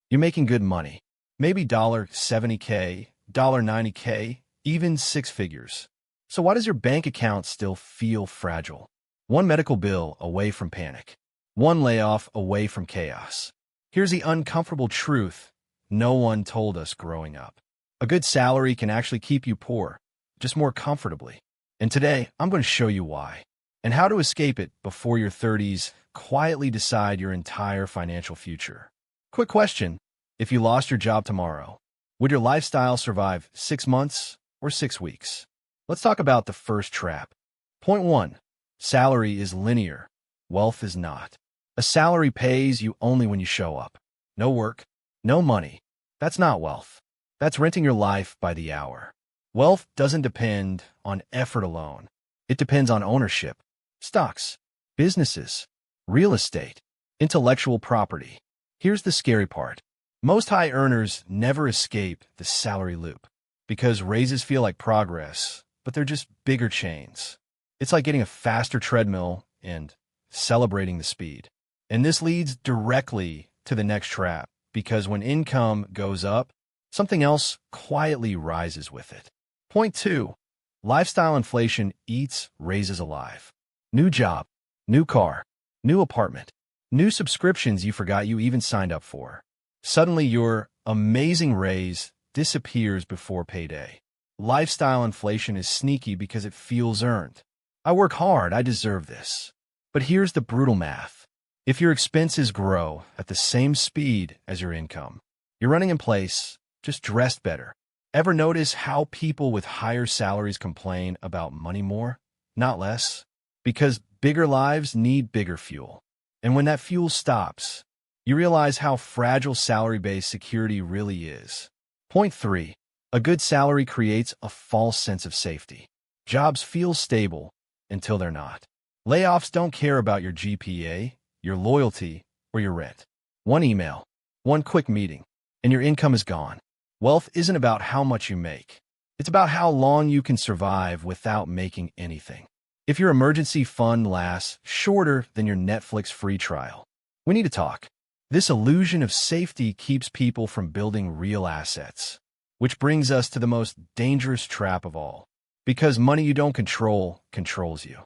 You're making good money. Maybe $70K, $90K, even six figures. So why does your bank account still feel fragile? One medical bill away from panic. One layoff away from chaos. Here's the uncomfortable truth no one told us growing up. A good salary can actually keep you poor, just more comfortably. And today, I'm going to show you why. And how to escape it before your 30s quietly decide your entire financial future. Quick question. If you lost your job tomorrow, would your lifestyle survive 6 months or 6 weeks? Let's talk about the first trap. Point 1. Salary is linear. Wealth is not. A salary pays you only when you show up. No work, no money. That's not wealth. That's renting your life by the hour. Wealth doesn't depend on effort alone. It depends on ownership, stocks, businesses, real estate, intellectual property. Here's the scary part. Most high earners never escape the salary loop because raises feel like progress, but they're just bigger chains. It's like getting a faster treadmill and celebrating the speed. And this leads directly to the next trap, because when income goes up, something else quietly rises with it. Point 2. Lifestyle inflation eats raises alive. New job, new car, new apartment, new subscriptions you forgot you even signed up for. Suddenly your amazing raise disappears before payday. Lifestyle inflation is sneaky because it feels earned. I work hard, I deserve this. But here's the brutal math. If your expenses grow at the same speed as your income, you're running in place, just dressed better. Ever notice how people with higher salaries complain about money more, not less? Because bigger lives need bigger fuel. And when that fuel stops, you realize how fragile salary-based security really is. Point 3. A good salary creates a false sense of safety. Jobs feel stable until they're not. Layoffs don't care about your GPA, your loyalty, or your rent. One email, one quick meeting, and your income is gone. Wealth isn't about how much you make. It's about how long you can survive without making anything. If your emergency fund lasts shorter than your Netflix free trial, we need to talk. This illusion of safety keeps people from building real assets, which brings us to the most dangerous trap of all. Because money you don't control controls you.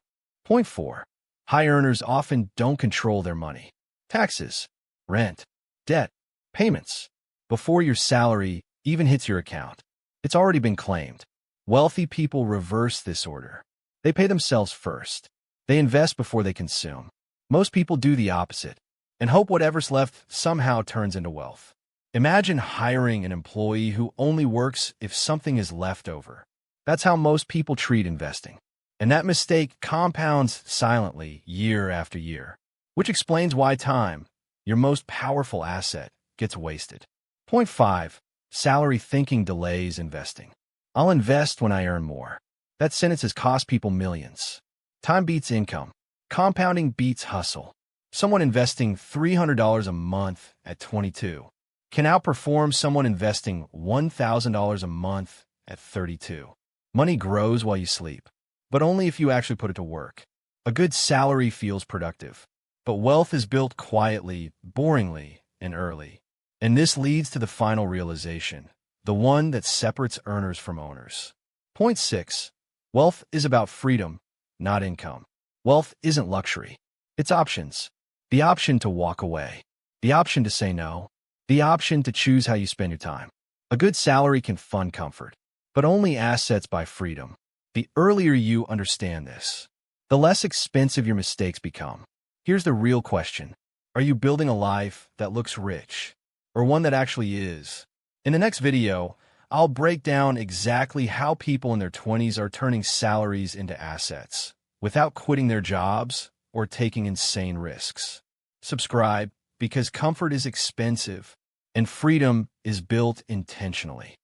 Point 4. High earners often don't control their money. Taxes, rent, debt, payments. Before your salary even hits your account, it's already been claimed. Wealthy people reverse this order. They pay themselves first. They invest before they consume. Most people do the opposite and hope whatever's left somehow turns into wealth. Imagine hiring an employee who only works if something is left over. That's how most people treat investing. And that mistake compounds silently year after year, which explains why time, your most powerful asset, gets wasted. Point 5. Salary thinking delays investing. I'll invest when I earn more. That sentence has cost people millions. Time beats income. Compounding beats hustle. Someone investing $300 a month at 22 can outperform someone investing $1,000 a month at 32. Money grows while you sleep, but only if you actually put it to work. A good salary feels productive, but wealth is built quietly, boringly, and early. And this leads to the final realization, the one that separates earners from owners. Point 6. Wealth is about freedom, not income. Wealth isn't luxury. It's options. The option to walk away. The option to say no. The option to choose how you spend your time. A good salary can fund comfort, but only assets buy freedom. The earlier you understand this, the less expensive your mistakes become. Here's the real question. Are you building a life that looks rich, or one that actually is? In the next video, I'll break down exactly how people in their 20s are turning salaries into assets, without quitting their jobs or taking insane risks. Subscribe, because comfort is expensive, and freedom is built intentionally.